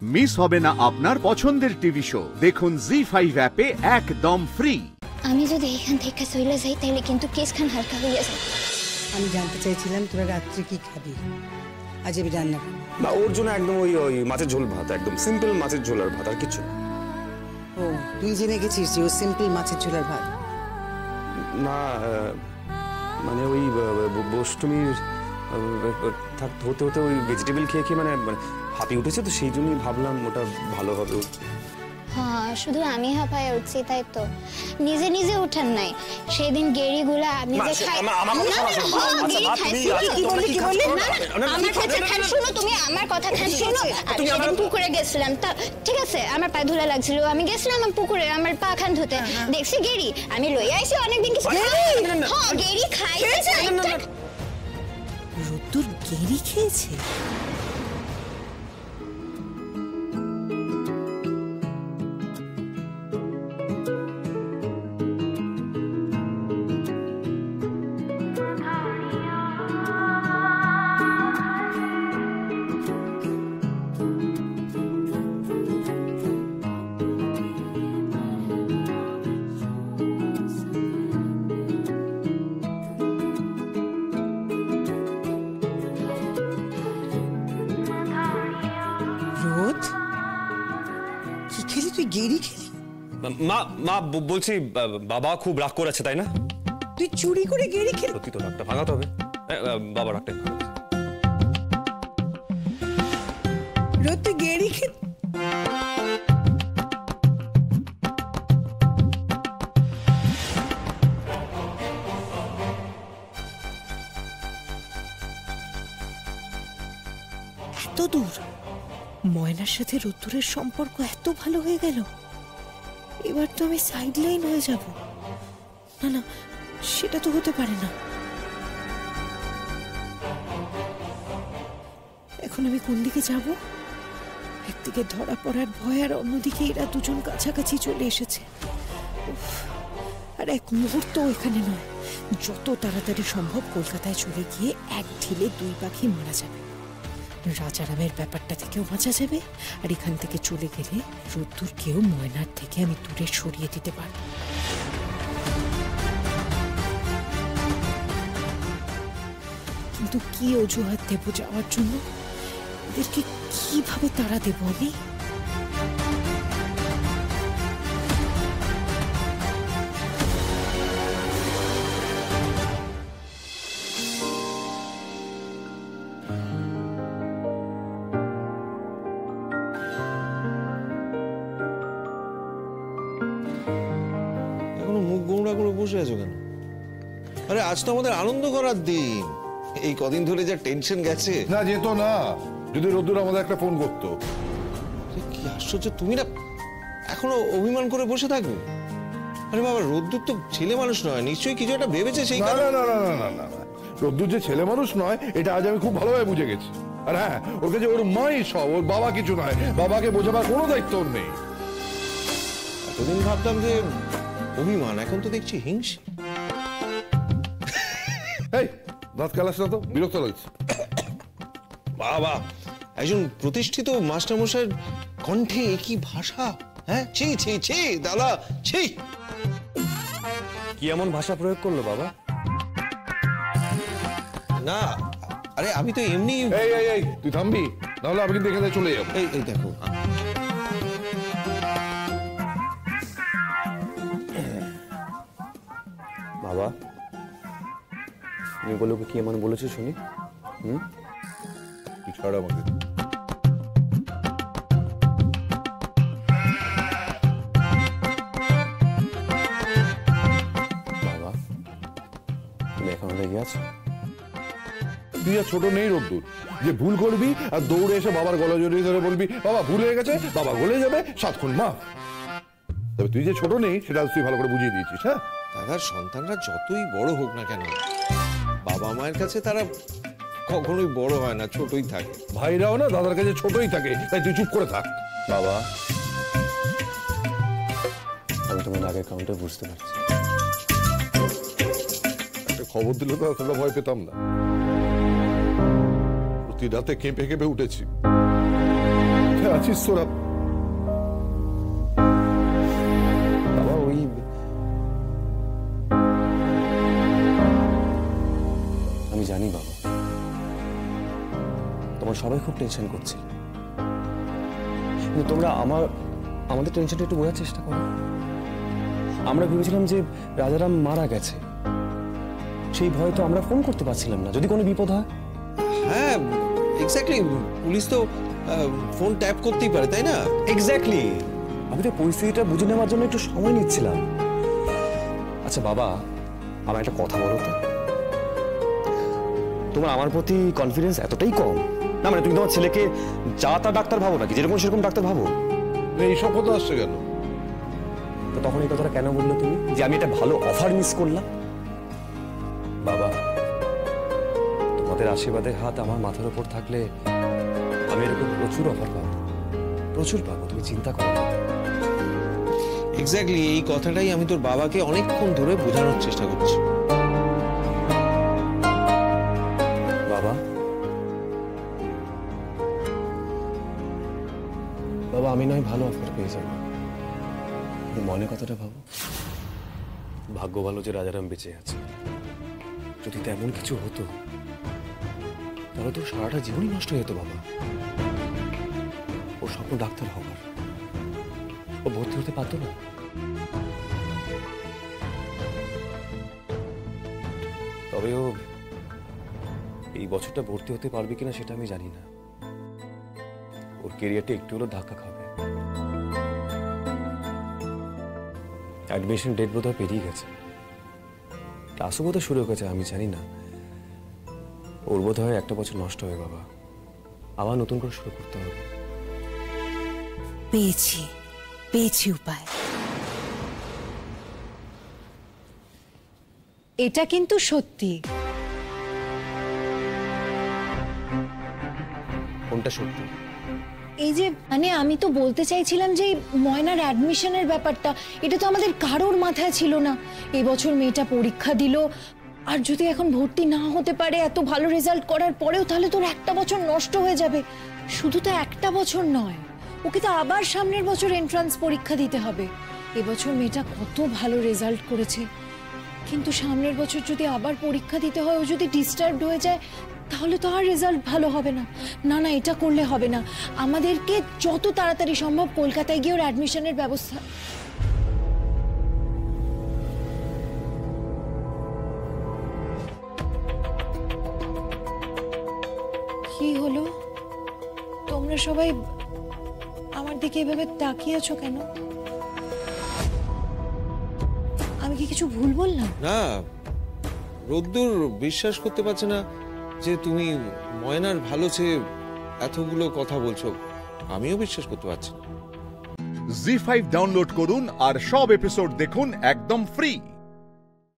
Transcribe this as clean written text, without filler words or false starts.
Miss হবে না আপনার পছন্দের টিভি শো। দেখুন জি5 অ্যাপে একদম ফ্রি। আমি যদি এখান থেকে চলে যাই তাহলে কিন্তু কেসখান হালকা হয়ে যায়। আমি জানতে চাইছিলাম তোরা রাত্রে কি খাবি, আজ আমি রান্না করবো না। ওর জন্য একদম ওই মাছের ঝোল ভাত, একদম সিম্পল মাছের ঝোল আর ভাত, আর কিছু না। ও তুই জেনে গেছিস যে ও সিম্পল মাছের ঝোল আর ভাত? না মানে ওই বষ্টমীর হতে হতে ওই ভেজিটেবল খেয়ে খেয়ে মানে হাঁপিয়ে উঠেছে, তো সেই জন্যই ভাবলাম ওটা ভালো হবে। হ্যাঁ, শুধু আমি হাঁপায় উঠছি তাই তো, নিজে নিজে উঠান নাই। সেদিন গেরিগুলা আপনি যে খাই তুমি আমার কথা শুনো। আমি সেদিন পুকুরে গেছিলাম, ঠিক আছে, আমার পায়ে ধুলা লাগছিল, আমি গেছিলাম পুকুরে আমার পা খান ধুতে, দেখছি গেরি, আমি লই আইছি অনেকদিন কিছু গেরি খাইছে। রোদ্দুর গেরি খেয়েছে? রোদ কি খেলি তুই? গেরি খেলি? মা বলছি বাবা খুব রাগ করেছে তাই না? তুই চুরি করে গেরি খেলি? সত্যি তো রাগটা ভাঙাতে হবে। বাবা রাগটা রোদ তুই গেরি খেলি? এত দূর ময়নার সাথে রোদ্দুরের সম্পর্ক এত ভালো হয়ে গেল, এবার তো আমি সাইড লাইন হয়ে যাব। না না, সেটা তো হতে পারে না। এখন আমি কোন দিকে যাব? একদিকে ধরা পড়ার ভয়, আর অন্যদিকে এরা দুজন কাছাকাছি চলে এসেছে। আর এক মুহূর্ত এখানে নয়, যত তাড়াতাড়ি সম্ভব কলকাতায় চলে গিয়ে এক ঢিলে দুই পাখি মারা যাবে। রাজারামের ব্যাপারটা থেকেও বাঁচা যাবে, আর এখান থেকে চলে গেলে রোদ্দুরকেও ময়নার থেকে আমি দূরে সরিয়ে দিতে পারব। কিন্তু কি অজুহাত দেব যাওয়ার জন্য? এদেরকে কিভাবে তাড়া দেব আমি? মুখ গোমড়া করে বসে আছো কেন? আরে আজ তো আমাদের আনন্দ করার দিন। এই কদিন ধরে যা টেনশন গেছে। না যেত না, যদি রোদ্দুর আমাদের একটা ফোন করতো। কি আশ্চর্য, তুমি না এখনো অভিমান করে বসে থাকবে? আরে বাবা, রোদ্দুর তো ছেলে মানুষ নয়, নিশ্চয়ই কিছু একটা ভেবেছে সেই না না না না না না না, রোদ্দুর যে ছেলে মানুষ নয় এটা আজ আমি খুব ভালোভাবে বুঝে গেছি। আর হ্যাঁ, ওর কাছে ওর মাই সব, ওর বাবা কিছু নয়। বাবাকে বোঝাবার কোনো দায়িত্ব ওর নেই। এতদিন ভাবতাম যে অভিমান, এখন তো দেখছি হিংসে। এই দাঁত কালাস না তো, বিরক্ত লাগছে। বাবা, একজন প্রতিষ্ঠিত মাস্টারমশাইয়ের কণ্ঠে একই ভাষা! হ্যাঁ, ছি ছি ছি দাদা, ছি। কি এমন ভাষা প্রয়োগ করলো বাবা? না, আরে আমি তো এমনি। এই এই এই তুই থামবি, নাহলে আমি কিন্তু এখানে চলে যাবো। এই দেখো, বাবা তুমি বলো কি এমন বলেছে শুনি। তুই ছাড় আমাকে। বাবা তুমি এখন লেগে আছো? তুই আর ছোট নেই রোদ্দুর যে ভুল করবি আর দৌড়ে এসে বাবার গলা জড়িয়ে ধরে বলবি বাবা ভুল হয়ে গেছে, বাবা গলে যাবে, সাতক্ষণ মা। তবে তুই যে ছোট নেই সেটা তুই ভালো করে বুঝিয়ে দিয়েছিস। হ্যাঁ, দাদার সন্তানরা যতই বড় হোক না কেন, বাবা মায়ের কাছে তারা কখনোই বড় হয় না, ছোটই থাকে। ভাইরাও না দাদার কাছে ছোটই থাকে, তাই তুই চুপ করে থাক। বাবা আমি তোমার আগের কাউন্টে বুঝতে পারছি। একটা খবর দিলে তো এতটা ভয় পেতাম না। প্রতি রাতে কেঁপে কেঁপে উঠেছি। আছিস তোরা? বাবা ওই আমি জানি বাবা, তোমার সবাই খুব টেনশন করছে, কিন্তু তোমরা আমাদের টেনশনটা একটু বোঝার চেষ্টা করো। আমরা ভেবেছিলাম যে রাজারাম মারা গেছে, সেই ভয় তো আমরা ফোন করতে পারছিলাম না, যদি কোনো বিপদ হয়। হ্যাঁ এক্স্যাক্টলি, পুলিশ তো ফোন ট্যাপ করতেই পারে, তাই না? এক্স্যাক্টলি, আমি তো পরিস্থিতিটা বুঝে নেওয়ার জন্য একটু সময় নিচ্ছিলাম। আচ্ছা বাবা, আমার একটা কথা বলো তো, তোমার আমার প্রতি কনফিডেন্স এতটাই কম? না মানে তুমি তোমার ছেলেকে যা তা ডাক্তার ভাবো নাকি, যেরকম সেরকম ডাক্তার ভাবো? এইসব কথা আসছে কেন? তো তখন এই কথাটা কেন বললে তুমি, যে আমি একটা ভালো অফার মিস করলাম? বাবা, তোমাদের আশীর্বাদের হাত আমার মাথার উপর থাকলে আমি এরকম প্রচুর অফার পাবো, প্রচুর পাবো, তুমি চিন্তা করো না। এক্স্যাক্টলি, এই কথাটাই আমি তোর বাবাকে অনেকক্ষণ ধরে বোঝানোর চেষ্টা করছি। বাবা, বাবা আমি নয় ভালো অফার পেয়ে যাবো, মনে কথাটা ভাবো, ভাগ্য ভালো যে রাজারাম বেঁচে আছে। যদি তেমন কিছু হতো তাহলে তো সারাটা জীবনই নষ্ট হয়ে যেত বাবা। ওর স্বপ্ন ডাক্তার হবার, ও ভর্তি হতে পারতো না। তবে ও এই বছরটা ভর্তি হতে পারবে কিনা সেটা আমি জানি না। ওর কেরিয়ারটা একটু হলেও ধাক্কা খাবে। অ্যাডমিশন ডেট বোধহয় পেরিয়ে গেছে, ক্লাসও বোধহয় শুরু হয়ে গেছে, আমি জানি না। ওর বোধহয় একটা বছর নষ্ট হয়ে বাবা, আবার নতুন করে শুরু করতে হবে। পেয়েছি উপায়। এটা কিন্তু সত্যি। কোনটা সত্যি? এই যে মানে আমি তো বলতে চাইছিলাম যে ময়নার অ্যাডমিশনের ব্যাপারটা, এটা তো আমাদের কারোর মাথায় ছিল না। এই বছর মেয়েটা পরীক্ষা দিল, আর যদি এখন ভর্তি না হতে পারে এত ভালো রেজাল্ট করার পরেও, তাহলে তোর একটা বছর নষ্ট হয়ে যাবে। শুধু তো একটা বছর নয়, ওকে তো আবার সামনের বছর এন্ট্রান্স পরীক্ষা দিতে হবে। এবছর মেয়েটা কত ভালো রেজাল্ট করেছে, কিন্তু সামনের বছর যদি আবার পরীক্ষা দিতে হয়, ও যদি ডিস্টার্বড হয়ে যায়, তাহলে তো আর রেজাল্ট ভালো হবে না। না না, এটা করলে হবে না, আমাদেরকে যত তাড়াতাড়ি সম্ভব কলকাতায় গিয়ে ওর অ্যাডমিশনের ব্যবস্থা। কি হলো? তোমরা সবাই আমার দিকে এভাবে তাকিয়ে আছো কেন? আমি কি কিছু ভুল বললাম? না, রোদ্দুর বিশ্বাস করতে পারছে না যে তুমি ময়নার ভালো চেয়ে এতগুলো কথা বলছো। আমিও বিশ্বাস করতে পারছি না। জি5 ডাউনলোড করুন আর সব এপিসোড দেখুন একদম ফ্রি।